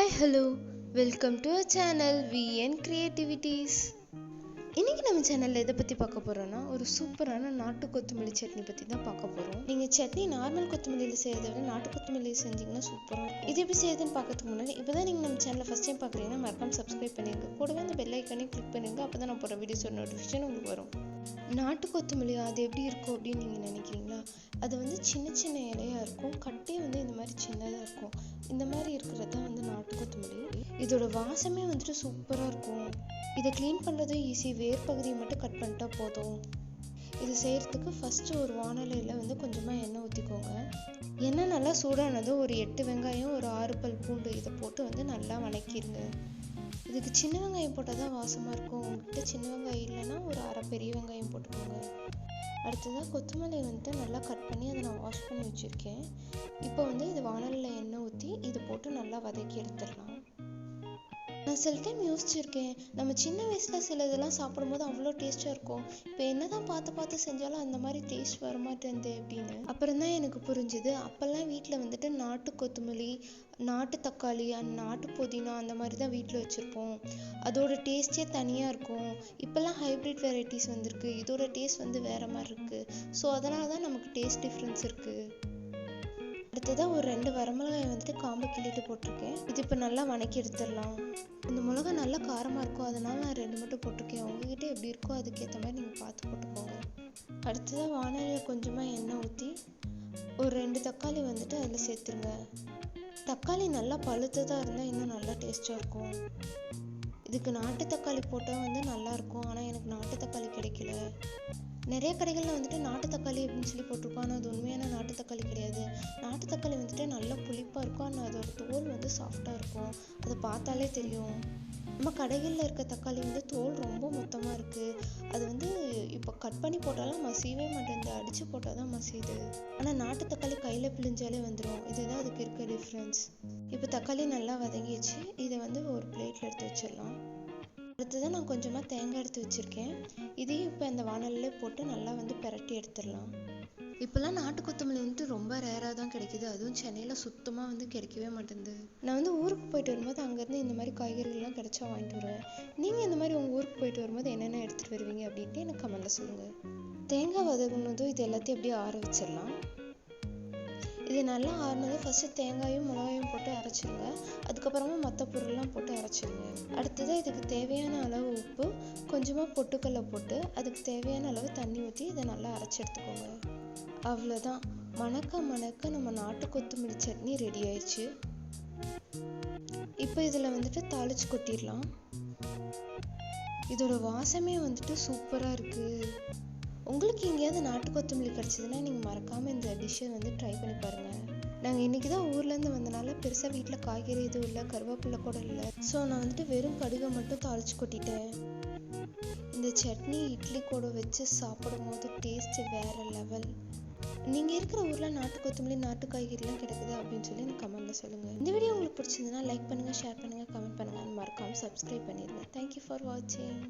Hi hello welcome to our channel V N creativities. இன்றைக்கி நம்ம சேனலில் எதை பற்றி பார்க்க போகிறோன்னா ஒரு சூப்பரான நாட்டு கொத்தமல்லி சட்னி பற்றி தான் பார்க்க போகிறோம். நீங்கள் சட்னி நார்மல் கொத்தமல்லியில் செய்கிறத விட நாட்டு கொத்தமல்லியில் செஞ்சிங்கன்னா சூப்பராக இருக்கும். இது எப்படி செய்யுதுன்னு பார்க்கறதுக்கு முன்னாடி இப்போ தான் நீங்கள் நம்ம சேனலில் ஃபஸ்ட் டைம் பார்க்குறீங்கன்னா மறக்காம சப்ஸ்கிரைப் பண்ணிடுங்க. கூடவே அந்த பெல் ஐக்கானையும் கிளிக் பண்ணிடுங்க. அப்போ தான் நான் போகிற வீடியோஸோட நோட்டிஃபிகேஷன் உங்களுக்கு வரும். நாட்டு கொத்தமல்லி அது எப்படி இருக்கும் அப்படின்னு நீங்கள் நினைக்கிறீங்களா? அது வந்து சின்ன சின்ன இலையாக இருக்கும், கட்டே வந்து இந்த மாதிரி சின்னதாக இருக்கும். இந்த மாதிரி இருக்கிறது தான் வந்து நாட்டு கொத்தமல்லி. இதோட வாசமே வந்துட்டு சூப்பராக இருக்கும். இதை க்ளீன் பண்ணுறதும் ஈஸி, வேர் பகுதியை மட்டும் கட் பண்ணிட்டா போதும். இது செய்கிறதுக்கு ஃபஸ்ட்டு ஒரு வானலியில் வந்து கொஞ்சமாக எண்ணெய் ஊற்றிக்கோங்க. எண்ணெய் நல்லா சூடானதும் ஒரு 8 வெங்காயம், ஒரு 6 பல் பூண்டு இதை போட்டு வந்து நல்லா வணக்கிடுங்க. இதுக்கு சின்ன வெங்காயம் போட்டால் தான் வாசமாக இருக்கும். உங்கள்கிட்ட சின்ன வெங்காயம் இல்லைன்னா ஒரு அரை பெரிய வெங்காயம் போட்டுக்கோங்க. அடுத்ததாக கொத்தமல்லி வந்துட்டு நல்லா கட் பண்ணி அதை நான் வாஷ் பண்ணி வச்சுருக்கேன். இப்போ வந்து இது வானலில் எண்ணெய் ஊற்றி இதை போட்டு நல்லா வதக்கி எடுத்துடலாம். நான் சில டைம் யோசிச்சிருக்கேன், நம்ம சின்ன வயசில் சில இதெல்லாம் சாப்பிடும்போது அவ்வளோ டேஸ்ட்டாக இருக்கும். இப்போ என்ன தான் பார்த்து செஞ்சாலும் அந்த மாதிரி டேஸ்ட் வரமாட்டேங்குது அப்படின்னு. அப்புறம் தான் எனக்கு புரிஞ்சுது, அப்போல்லாம் வீட்டில் வந்துட்டு நாட்டு கொத்தமல்லி, நாட்டு தக்காளி, நாட்டு புதினா அந்த மாதிரி தான் வீட்டில் வச்சுருப்போம். அதோட டேஸ்ட்டே தனியாக இருக்கும். இப்போல்லாம் ஹைப்ரிட் வெரைட்டிஸ் வந்திருக்கு, இதோட டேஸ்ட் வந்து வேறு மாதிரி இருக்குது. ஸோ அதனால தான் நமக்கு டேஸ்ட் டிஃப்ரென்ஸ் இருக்குது. அடுத்ததாக ஒரு 2 வரமிளகாய் வந்துட்டு காம்பை கிள்ளிட்டு போட்டிருக்கேன். இது இப்போ நல்லா வணக்கி எடுத்துடலாம். இந்த மிளகா நல்லா காரமாக இருக்கும், அதனால நான் 2 மட்டும் போட்டிருக்கேன். உங்ககிட்ட எப்படி இருக்கோ அதுக்கேற்ற மாதிரி நீங்கள் பார்த்து போட்டுக்கோங்க. அடுத்ததாக வானலியில் கொஞ்சமாக எண்ணெய் ஊற்றி ஒரு 2 தக்காளி வந்துட்டு அதில் சேர்த்துருங்க. தக்காளி நல்லா பழுத்ததாக இருந்தால் இன்னும் நல்லா டேஸ்ட்டாக இருக்கும். இதுக்கு நாட்டு தக்காளி போட்டால் வந்து நல்லாயிருக்கும், ஆனால் எனக்கு நாட்டு தக்காளி கிடைக்கல. நிறைய கடைகளில் வந்துட்டு நாட்டு தக்காளி அப்படின்னு சொல்லி போட்டிருக்கோம், ஆனால் அது உண்மையான நாட்டு தக்காளி கிடையாது. நாட்டு தக்காளி வந்துட்டு நல்லா புளிப்பாக இருக்கும், ஆனால் அதோட தோல் வந்து சாஃப்டாக இருக்கும். அதை பார்த்தாலே தெரியும். நம்ம கடைகளில் இருக்க தக்காளி வந்து தோல் ரொம்ப மொத்தமாக இருக்குது. அது வந்து இப்போ கட் பண்ணி போட்டாலும் மசியவே மாட்டேங்குது, அடித்து போட்டால் தான் மசியுது. ஆனால் நாட்டு தக்காளி கையில் பிழிஞ்சாலே வந்துடும். இதுதான் அதுக்கு இருக்க டிஃப்ரென்ஸ். இப்போ தக்காளி நல்லா வதங்கிடுச்சு. இதை வந்து ஒரு பிளேட்டில் எடுத்து வச்சிடலாம். அடுத்ததான் நான் கொஞ்சமாக தேங்காய் எடுத்து வச்சுருக்கேன். இதையும் இப்போ அந்த வானலில் போட்டு நல்லா வந்து பிரட்டி எடுத்துடலாம். இப்போல்லாம் நாட்டு கொத்தமல்லி வந்துட்டு ரொம்ப ரேராக தான் கிடைக்குது, அதுவும் சென்னையில் சுத்தமாக வந்து கிடைக்கவே மாட்டேங்குது. நான் வந்து ஊருக்கு போயிட்டு வரும்போது அங்கேருந்து இந்த மாதிரி காய்கறிகள்லாம் கிடைச்சா வாங்கிட்டு வருவேன். நீங்கள் இந்த மாதிரி உங்கள் ஊருக்கு போயிட்டு வரும்போது என்னென்ன எடுத்துகிட்டு வருவீங்க அப்படின்ட்டு எனக்கு கமெண்ட்டில் சொல்லுங்கள். தேங்காய் வதங்கினதும் இது எல்லாத்தையும் அப்படியே ஆற வச்சிடலாம். இது நல்லா ஆறினதும் ஃபஸ்ட்டு தேங்காயும் மிளகாயும் போட்டு அரைச்சிடுங்க. அதுக்கப்புறமா மற்ற பொருள்லாம் போட்டு அரைச்சிடுங்க. அடுத்ததாக இதுக்கு தேவையான அளவு உப்பு, கொஞ்சமாக பொட்டுக்கடலை போட்டு அதுக்கு தேவையான அளவு தண்ணி ஊற்றி இதை நல்லா அரைச்சி எடுத்துக்கோங்க. அவ்வளோதான், மணக்க நம்ம நாட்டு கொத்தமல்லி சட்னி ரெடி ஆயிடுச்சு. இப்போ இதில் வந்துட்டு தாளிச்சு கொட்டிடலாம். இதோட வாசமே வந்துட்டு சூப்பராக இருக்குது. உங்களுக்கு எங்கேயாவது நாட்டு கொத்தமல்லி கிடச்சிதுன்னா நீங்கள் மறக்காமல் இந்த டிஷ்ஷை வந்து ட்ரை பண்ணி பாருங்கள். நாங்கள் இன்றைக்கி தான் ஊர்லேருந்து வந்தனால பெருசாக வீட்டில் காய்கறி எதுவும் இல்லை, கருவேப்பிலை கூட இல்லை. ஸோ நான் வந்துட்டு வெறும் கடுகை மட்டும் தாளிச்சு கொட்டிட்டேன். இந்த சட்னி இட்லி கூட வச்சு சாப்பிடும் போது டேஸ்ட்டு வேறு லெவல். நீங்கள் இருக்கிற ஊரில் நாட்டு கொத்தமல்லி, நாட்டு காய்கறிலாம் கிடைக்குது அப்படின்னு சொல்லி எனக்கு கமெண்ட்டில் சொல்லுங்கள். இந்த வீடியோ உங்களுக்கு பிடிச்சிருந்ததுன்னா லைக் பண்ணுங்கள், ஷேர் பண்ணுங்கள், கமெண்ட் பண்ணுங்கள், மறக்காமல் சப்ஸ்கிரைப் பண்ணிடுங்க. தேங்க்யூ ஃபார் வாட்சிங்.